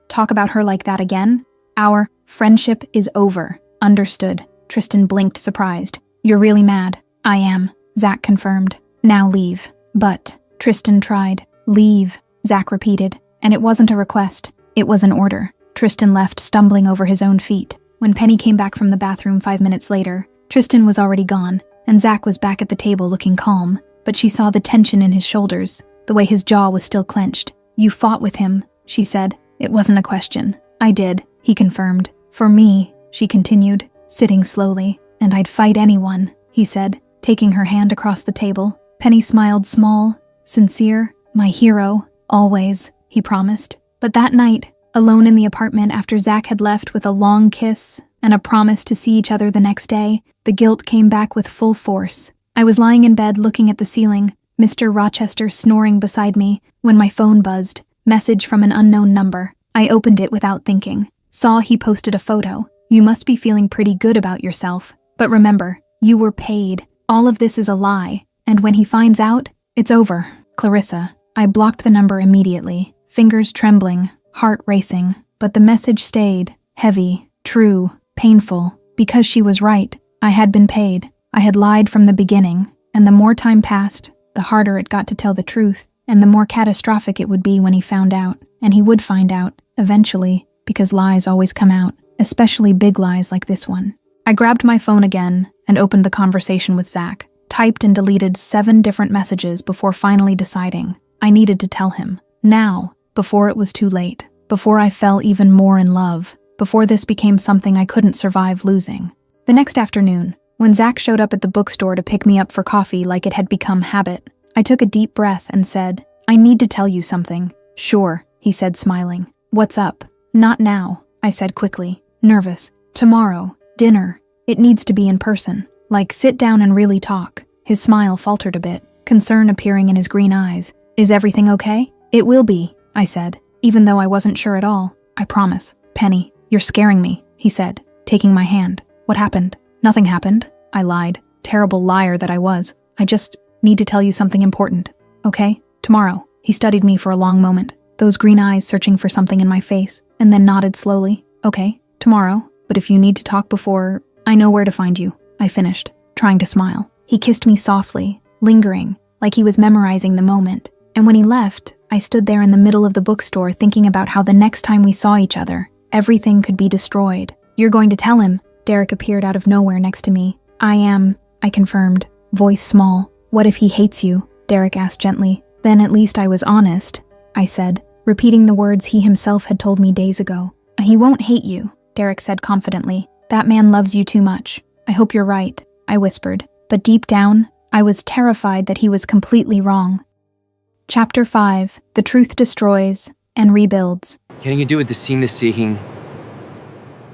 talk about her like that again, our friendship is over. Understood?" Tristan blinked, surprised. "You're really mad?" "I am," Zach confirmed. "Now leave." "But," Tristan tried. "Leave," Zach repeated. And it wasn't a request, it was an order. Tristan left, stumbling over his own feet. When Penny came back from the bathroom 5 minutes later, Tristan was already gone, and Zach was back at the table looking calm, but she saw the tension in his shoulders, the way his jaw was still clenched. "You fought with him," she said. "It wasn't a question." "I did," he confirmed. "For me," she continued, sitting slowly. "And I'd fight anyone," he said, taking her hand across the table. Penny smiled, small, sincere. "My hero, always," he promised. But that night, alone in the apartment after Zach had left with a long kiss and a promise to see each other the next day, the guilt came back with full force. I was lying in bed looking at the ceiling, Mr. Rochester snoring beside me, when my phone buzzed. Message from an unknown number. I opened it without thinking. Saw he posted a photo. "You must be feeling pretty good about yourself. But remember, you were paid. All of this is a lie. And when he finds out, it's over. Clarissa." I blocked the number immediately, fingers trembling, heart racing. But the message stayed, heavy, true, painful, because she was right. I had been paid. I had lied from the beginning, and the more time passed, the harder it got to tell the truth, and the more catastrophic it would be when he found out. And he would find out, eventually, because lies always come out, especially big lies like this one. I grabbed my phone again and opened the conversation with Zach, typed and deleted 7 different messages before finally deciding I needed to tell him. Now, before it was too late, before I fell even more in love, before this became something I couldn't survive losing. The next afternoon, when Zach showed up at the bookstore to pick me up for coffee like it had become habit, I took a deep breath and said, "I need to tell you something." "Sure," he said, smiling. "What's up?" "Not now," I said quickly, nervous. "Tomorrow, dinner. It needs to be in person. Like, sit down and really talk." His smile faltered a bit, concern appearing in his green eyes. "Is everything okay?" "It will be," I said, even though I wasn't sure at all. "I promise." "Penny, you're scaring me," he said, taking my hand. "What happened?" "Nothing happened," I lied. Terrible liar that I was. "I just need to tell you something important. Okay? Tomorrow." He studied me for a long moment, those green eyes searching for something in my face. and then nodded slowly. Okay, tomorrow, but if you need to talk before, I know where to find you, I finished, trying to smile. He kissed me softly, lingering, like he was memorizing the moment. And when he left, I stood there in the middle of the bookstore thinking about how the next time we saw each other, everything could be destroyed. You're going to tell him. Derek appeared out of nowhere next to me. I am, I confirmed, voice small. What if he hates you? Derek asked gently. Then at least I was honest, I said, repeating the words he himself had told me days ago. He won't hate you, Derek said confidently. That man loves you too much. I hope you're right, I whispered. But deep down, I was terrified that he was completely wrong. Chapter 5, The Truth Destroys and Rebuilds. Can you do with the scene this seeking?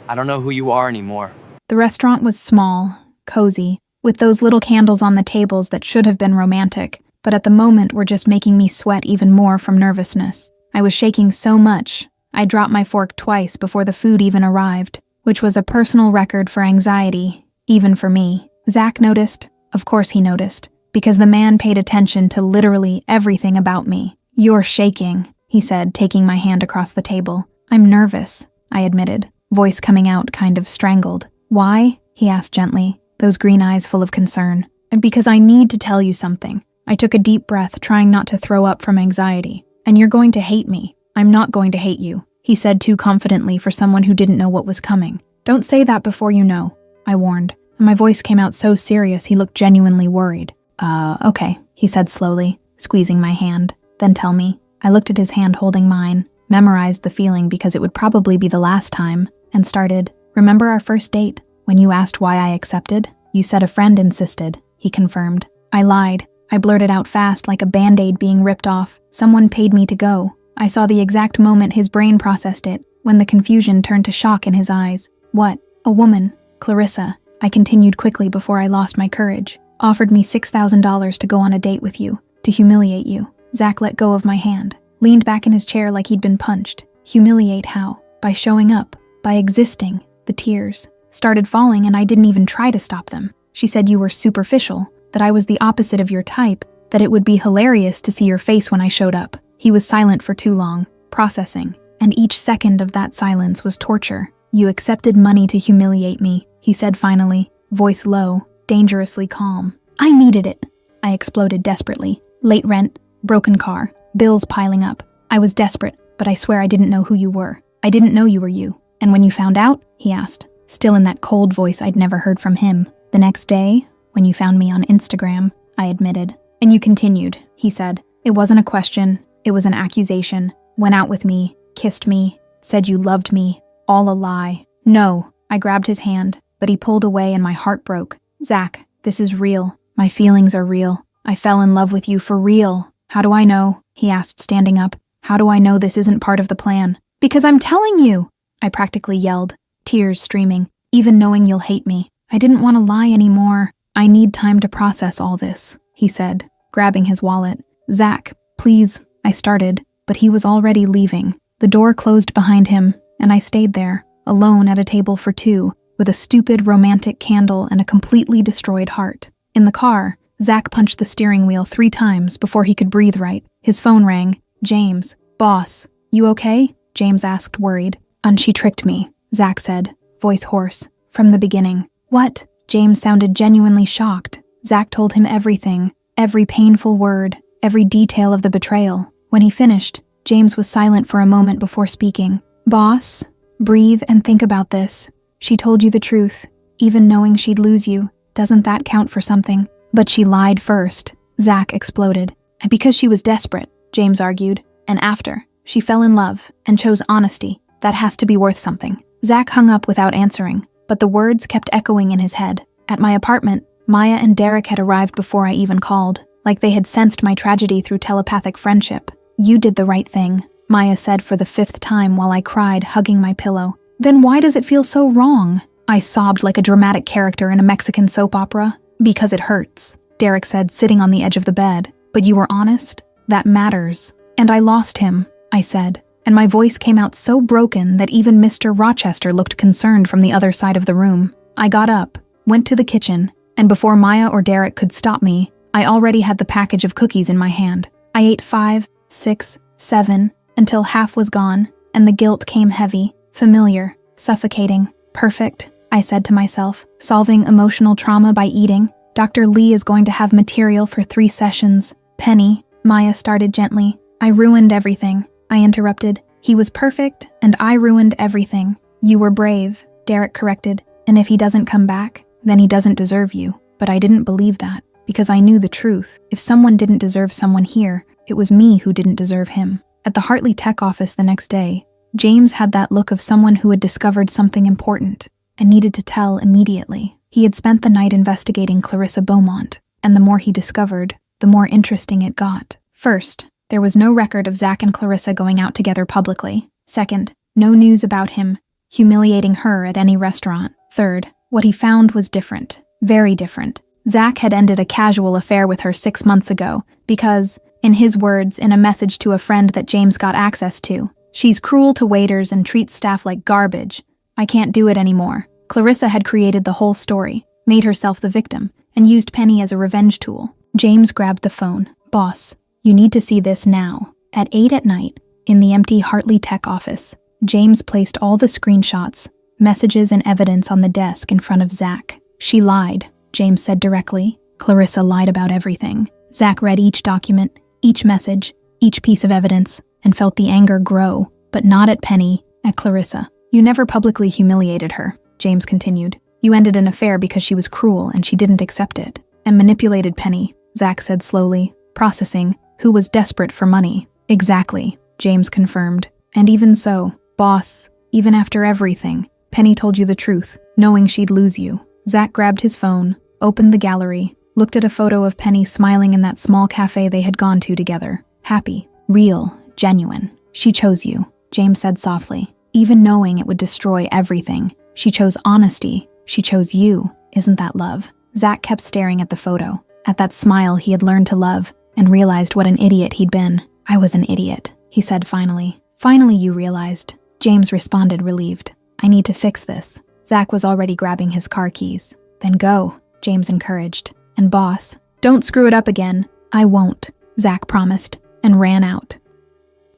I don't know who you are anymore. The restaurant was small, cozy, with those little candles on the tables that should have been romantic, but at the moment were just making me sweat even more from nervousness. I was shaking so much, I dropped my fork twice before the food even arrived, which was a personal record for anxiety, even for me. Zach noticed. Of course he noticed, because the man paid attention to literally everything about me. You're shaking, he said, taking my hand across the table. I'm nervous, I admitted, voice coming out kind of strangled. Why? He asked gently, those green eyes full of concern. Because I need to tell you something. I took a deep breath, trying not to throw up from anxiety. And you're going to hate me. I'm not going to hate you, he said too confidently for someone who didn't know what was coming. Don't say that before you know, I warned. And my voice came out so serious he looked genuinely worried. Okay, he said slowly, squeezing my hand. Then tell me. I looked at his hand holding mine, memorized the feeling because it would probably be the last time, and started. Remember our first date, when you asked why I accepted? You said a friend insisted, he confirmed. I lied. I blurted out fast like a Band-Aid being ripped off. Someone paid me to go. I saw the exact moment his brain processed it, when the confusion turned to shock in his eyes. What? A woman, Clarissa, I continued quickly before I lost my courage, offered me $6,000 to go on a date with you, to humiliate you. Zach let go of my hand, leaned back in his chair like he'd been punched. Humiliate how? By showing up, by existing. The tears started falling and I didn't even try to stop them. She said you were superficial, that I was the opposite of your type, that it would be hilarious to see your face when I showed up. He was silent for too long, processing, and each second of that silence was torture. You accepted money to humiliate me, he said finally, voice low, dangerously calm. I needed it, I exploded desperately. Late rent, broken car, bills piling up. I was desperate, but I swear I didn't know who you were. I didn't know you were you. And when you found out? He asked, still in that cold voice I'd never heard from him. The next day, when you found me on Instagram, I admitted. And you continued, he said. It wasn't a question, it was an accusation. Went out with me, kissed me, said you loved me. All a lie. No, I grabbed his hand, but he pulled away and my heart broke. Zach, this is real. My feelings are real. I fell in love with you for real. How do I know? He asked, standing up. How do I know this isn't part of the plan? Because I'm telling you, I practically yelled, tears streaming, even knowing you'll hate me. I didn't want to lie anymore. I need time to process all this, he said, grabbing his wallet. Zach, please, I started, but he was already leaving. The door closed behind him, and I stayed there, alone at a table for two, with a stupid romantic candle and a completely destroyed heart. In the car, Zach punched the steering wheel 3 times before he could breathe right. His phone rang. James, boss, you okay? James asked, worried. She tricked me, Zach said, voice hoarse. From the beginning. What? James sounded genuinely shocked. Zach told him everything, every painful word, every detail of the betrayal. When he finished, James was silent for a moment before speaking. Boss, breathe and think about this. She told you the truth, even knowing she'd lose you. Doesn't that count for something? But she lied first, Zach exploded. And because she was desperate, James argued. And after, she fell in love and chose honesty. That has to be worth something. Zach hung up without answering, but the words kept echoing in his head. At my apartment, Maya and Derek had arrived before I even called, like they had sensed my tragedy through telepathic friendship. You did the right thing, Maya said for the 5th time while I cried, hugging my pillow. Then why does it feel so wrong? I sobbed like a dramatic character in a Mexican soap opera. Because it hurts, Derek said, sitting on the edge of the bed. But you were honest? That matters. And I lost him, I said, and my voice came out so broken that even Mr. Rochester looked concerned from the other side of the room. I got up, went to the kitchen, and before Maya or Derek could stop me, I already had the package of cookies in my hand. I ate 5, 6, 7, until half was gone, and the guilt came heavy, familiar, suffocating. Perfect, I said to myself, solving emotional trauma by eating. Dr. Lee is going to have material for 3 sessions. Penny, Maya started gently. I ruined everything, I interrupted. He was perfect, and I ruined everything. You were brave, Derek corrected, and if he doesn't come back, then he doesn't deserve you. But I didn't believe that, because I knew the truth. If someone didn't deserve someone here, it was me who didn't deserve him. At the Hartley Tech office the next day, James had that look of someone who had discovered something important and needed to tell immediately. He had spent the night investigating Clarissa Beaumont, and the more he discovered, the more interesting it got. First, there was no record of Zach and Clarissa going out together publicly. Second, no news about him humiliating her at any restaurant. Third, what he found was different. Very different. Zach had ended a casual affair with her 6 months ago because, in his words, in a message to a friend that James got access to, "She's cruel to waiters and treats staff like garbage. I can't do it anymore." Clarissa had created the whole story, made herself the victim, and used Penny as a revenge tool. James grabbed the phone. "Boss, you need to see this now." At 8 at night, in the empty Hartley Tech office, James placed all the screenshots, messages, and evidence on the desk in front of Zach. "She lied," James said directly. "Clarissa lied about everything." Zach read each document, each message, each piece of evidence, and felt the anger grow, but not at Penny, at Clarissa. "You never publicly humiliated her," James continued. "You ended an affair because she was cruel and she didn't accept it. And manipulated Penny," Zach said slowly, processing, "who was desperate for money." "Exactly," James confirmed. "And even so, boss, even after everything, Penny told you the truth, knowing she'd lose you." Zach grabbed his phone, opened the gallery, looked at a photo of Penny smiling in that small cafe they had gone to together. Happy, real, genuine. "She chose you," James said softly. "Even knowing it would destroy everything. She chose honesty. She chose you. Isn't that love?" Zach kept staring at the photo, at that smile he had learned to love, and realized what an idiot he'd been. "I was an idiot," he said finally. "Finally you realized," James responded, relieved. "I need to fix this." Zach was already grabbing his car keys. "Then go," James encouraged. "And boss, don't screw it up again." "I won't," Zach promised, and ran out.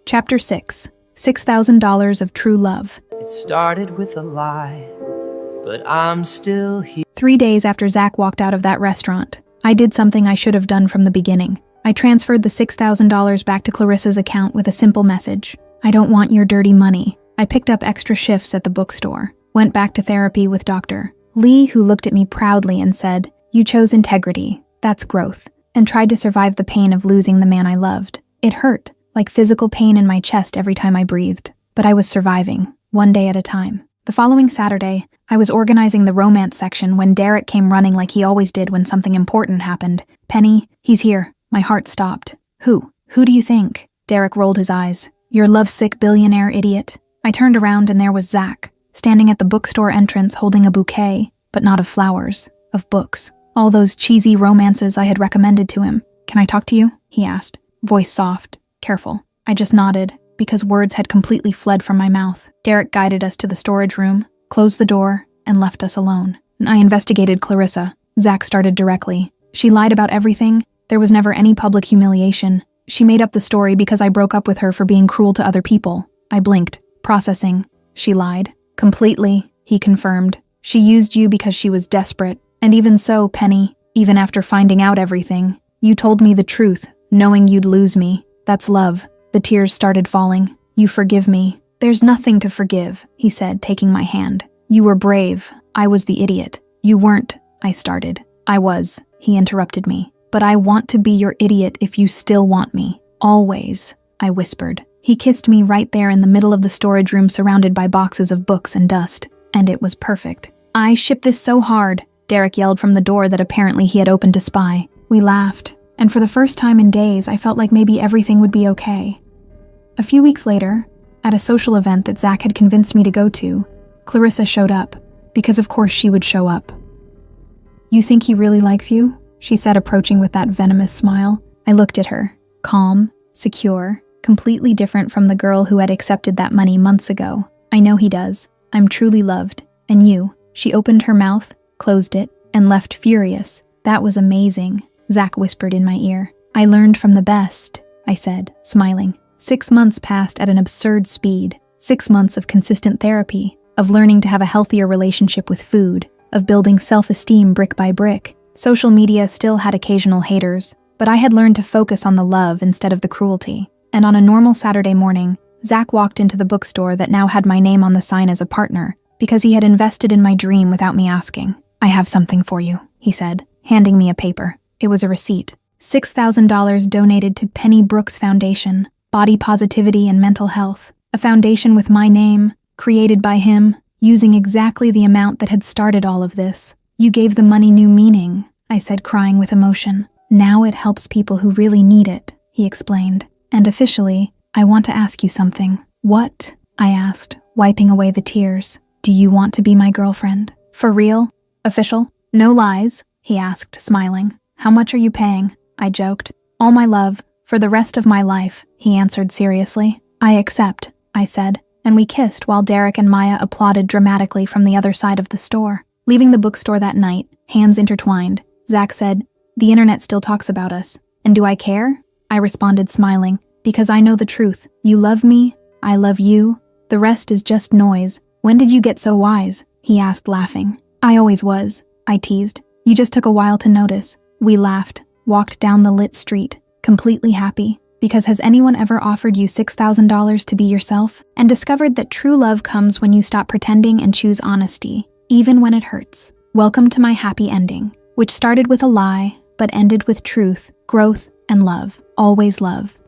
Chapter 6. $6,000 of True Love. It started with a lie, but I'm still here. 3 days after Zach walked out of that restaurant, I did something I should have done from the beginning. I transferred the $6,000 back to Clarissa's account with a simple message. "I don't want your dirty money." I picked up extra shifts at the bookstore, went back to therapy with Dr. Lee, who looked at me proudly and said, "You chose integrity. That's growth," and tried to survive the pain of losing the man I loved. It hurt, like physical pain in my chest every time I breathed, but I was surviving, one day at a time. The following Saturday, I was organizing the romance section when Derek came running like he always did when something important happened. "Penny, he's here." My heart stopped. Who? Who do you think?" Derek rolled his eyes. "Your lovesick billionaire idiot." I turned around and there was Zach, standing at the bookstore entrance holding a bouquet, but not of flowers, of books. All those cheesy romances I had recommended to him. "Can I talk to you?" he asked, voice soft, careful. I just nodded, because words had completely fled from my mouth. Derek guided us to the storage room, closed the door, and left us alone. I investigated Clarissa. Zach started directly. "She lied about everything. There was never any public humiliation. She made up the story because I broke up with her for being cruel to other people." I blinked, processing. "She lied." "Completely," he confirmed. "She used you because she was desperate. And even so, Penny, even after finding out everything, you told me the truth, knowing you'd lose me. That's love." The tears started falling. "You forgive me." "There's nothing to forgive," he said, taking my hand. "You were brave. I was the idiot." "You weren't," I started. "I was," he interrupted me. "But I want to be your idiot if you still want me. Always," I whispered. He kissed me right there in the middle of the storage room surrounded by boxes of books and dust. And it was perfect. "I shipped this so hard," Derek yelled from the door that apparently he had opened to spy. We laughed, and for the first time in days I felt like maybe everything would be okay. A few weeks later, at a social event that Zach had convinced me to go to, Clarissa showed up, because of course she would show up. "You think he really likes you?" she said, approaching with that venomous smile. I looked at her, calm, secure, completely different from the girl who had accepted that money months ago. "I know he does. I'm truly loved. And you?" She opened her mouth, closed it, and left furious. "That was amazing," Zach whispered in my ear. "I learned from the best," I said, smiling. 6 months passed at an absurd speed. 6 months of consistent therapy, of learning to have a healthier relationship with food, of building self-esteem brick by brick. Social media still had occasional haters, but I had learned to focus on the love instead of the cruelty. And on a normal Saturday morning, Zach walked into the bookstore that now had my name on the sign as a partner, because he had invested in my dream without me asking. "I have something for you," he said, handing me a paper. It was a receipt. $6,000 donated to Penny Brooks Foundation, Body Positivity and Mental Health, a foundation with my name, created by him, using exactly the amount that had started all of this. "You gave the money new meaning," I said, crying with emotion. "Now it helps people who really need it," he explained. "And officially, I want to ask you something." "What?" I asked, wiping away the tears. "Do you want to be my girlfriend? For real? Official? No lies?" he asked, smiling. "How much are you paying?" I joked. "All my love, for the rest of my life," he answered seriously. "I accept," I said, and we kissed while Derek and Maya applauded dramatically from the other side of the store. Leaving the bookstore that night, hands intertwined, Zach said, "The internet still talks about us. And do I care?" I responded, smiling, "Because I know the truth. You love me, I love you. The rest is just noise." "When did you get so wise?" he asked, laughing. "I always was," I teased. "You just took a while to notice." We laughed, walked down the lit street, completely happy. Because has anyone ever offered you $6,000 to be yourself? And discovered that true love comes when you stop pretending and choose honesty, even when it hurts. Welcome to my happy ending, which started with a lie, but ended with truth, growth, and love. Always love.